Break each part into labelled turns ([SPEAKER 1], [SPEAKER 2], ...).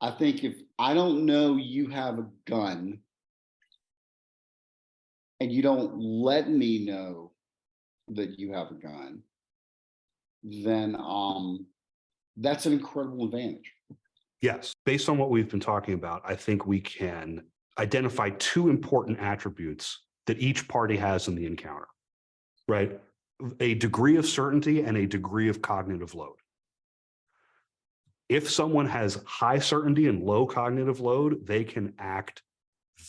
[SPEAKER 1] I think if I don't know you have a gun and you don't let me know that you have a gun, then that's an incredible advantage.
[SPEAKER 2] Yes, based on what we've been talking about, I think we can identify two important attributes that each party has in the encounter, right? A degree of certainty and a degree of cognitive load. If someone has high certainty and low cognitive load, they can act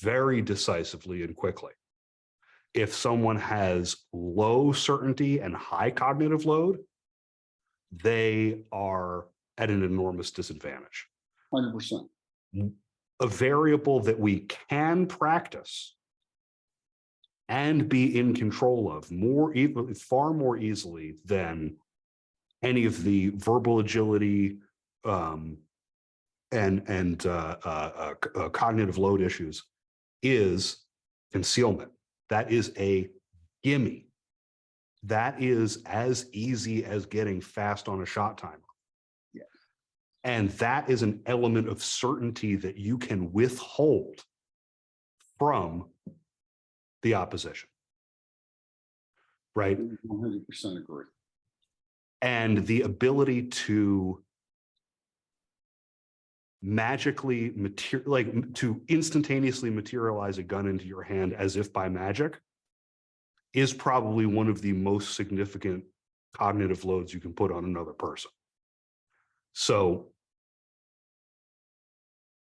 [SPEAKER 2] very decisively and quickly. If someone has low certainty and high cognitive load, they are at an enormous disadvantage.
[SPEAKER 1] 100%.
[SPEAKER 2] A variable that we can practice and be in control of far more easily than any of the verbal agility and cognitive load issues is concealment. That is a gimme. That is as easy as getting fast on a shot timer.
[SPEAKER 1] Yeah.
[SPEAKER 2] And that is an element of certainty that you can withhold from the opposition. Right?
[SPEAKER 1] 100% agree.
[SPEAKER 2] And the ability to magically to instantaneously materialize a gun into your hand as if by magic is probably one of the most significant cognitive loads you can put on another person. So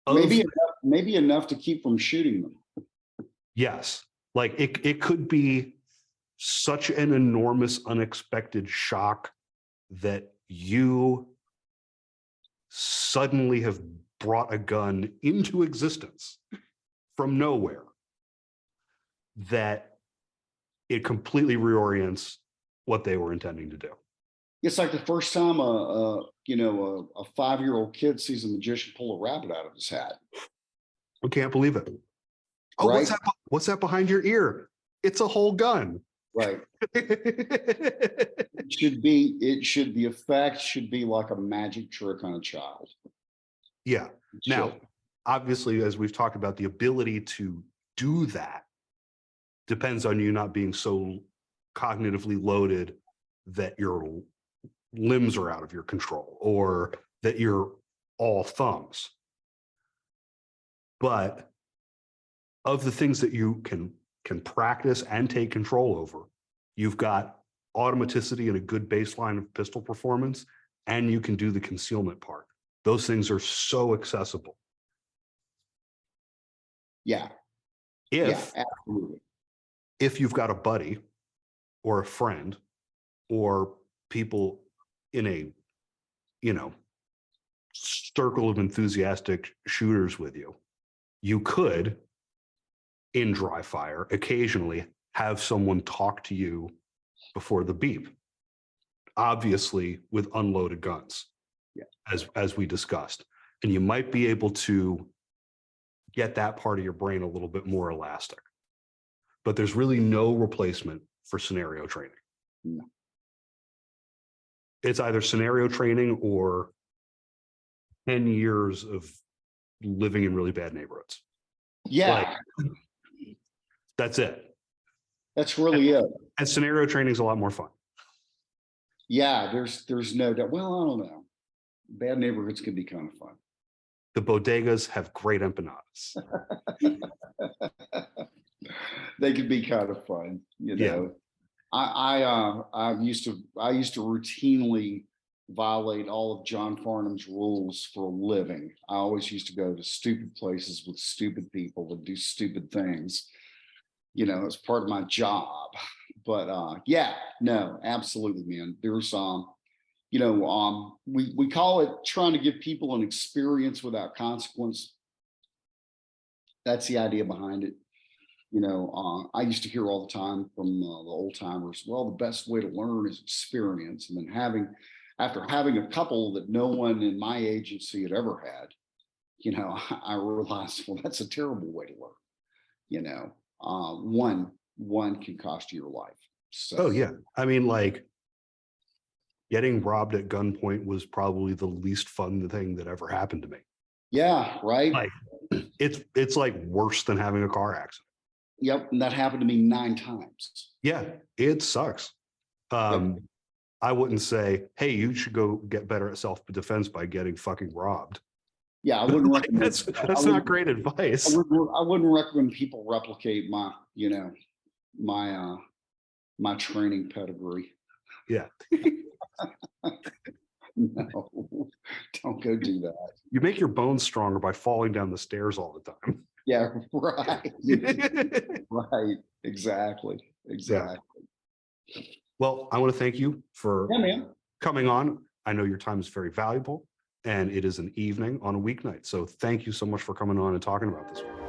[SPEAKER 1] maybe enough to keep from shooting them.
[SPEAKER 2] Yes, like it could be such an enormous unexpected shock that you suddenly have brought a gun into existence from nowhere that it completely reorients what they were intending to do.
[SPEAKER 1] It's like the first time a 5-year-old kid sees a magician pull a rabbit out of his hat.
[SPEAKER 2] I can't believe it. Oh, right? What's that behind your ear? It's a whole gun.
[SPEAKER 1] Right. The effect should be like a magic trick on a child.
[SPEAKER 2] Yeah. Now, obviously, as we've talked about, the ability to do that depends on you not being so cognitively loaded that your limbs are out of your control or that you're all thumbs. But of the things that you can practice and take control over, you've got automaticity and a good baseline of pistol performance, and you can do the concealment part. Those things are so accessible.
[SPEAKER 1] Yeah. Absolutely.
[SPEAKER 2] If you've got a buddy or a friend or people in a, circle of enthusiastic shooters with you, you could, in dry fire, occasionally have someone talk to you before the beep, obviously with unloaded guns, as we discussed. And you might be able to get that part of your brain a little bit more elastic. But there's really no replacement for scenario training.
[SPEAKER 1] No.
[SPEAKER 2] It's either scenario training or 10 years of living in really bad neighborhoods.
[SPEAKER 1] Yeah.
[SPEAKER 2] That's it.
[SPEAKER 1] That's really it.
[SPEAKER 2] And scenario training is a lot more fun.
[SPEAKER 1] Yeah, there's no doubt. Well, I don't know. Bad neighborhoods can be kind of fun.
[SPEAKER 2] The bodegas have great empanadas.
[SPEAKER 1] They can be kind of fun,
[SPEAKER 2] Yeah.
[SPEAKER 1] I used to routinely violate all of John Farnham's rules for a living. I always used to go to stupid places with stupid people that do stupid things. It's part of my job. But no, absolutely, man. There's we call it trying to give people an experience without consequence. That's the idea behind it. I used to hear all the time from the old timers, well, the best way to learn is experience. And then after having a couple that no one in my agency had ever had, I realized, well, that's a terrible way to learn. One can cost you your life. So,
[SPEAKER 2] oh yeah. I mean, getting robbed at gunpoint was probably the least fun thing that ever happened to me.
[SPEAKER 1] Yeah, right.
[SPEAKER 2] Like it's like worse than having a car accident.
[SPEAKER 1] Yep. And that happened to me 9 times.
[SPEAKER 2] Yeah, it sucks.
[SPEAKER 1] Yep.
[SPEAKER 2] I wouldn't say, hey, you should go get better at self-defense by getting fucking robbed.
[SPEAKER 1] Yeah. I wouldn't
[SPEAKER 2] Like,
[SPEAKER 1] recommend
[SPEAKER 2] that's not great advice.
[SPEAKER 1] I wouldn't recommend people replicate my, my my training pedigree.
[SPEAKER 2] Yeah.
[SPEAKER 1] No, don't go do that.
[SPEAKER 2] You make your bones stronger by falling down the stairs all the time.
[SPEAKER 1] Yeah, right. Right. Exactly. Exactly.
[SPEAKER 2] Well, I want to thank you for
[SPEAKER 1] Yeah, man.
[SPEAKER 2] coming on. I know your time is very valuable and it is an evening on a weeknight. So thank you so much for coming on and talking about this one.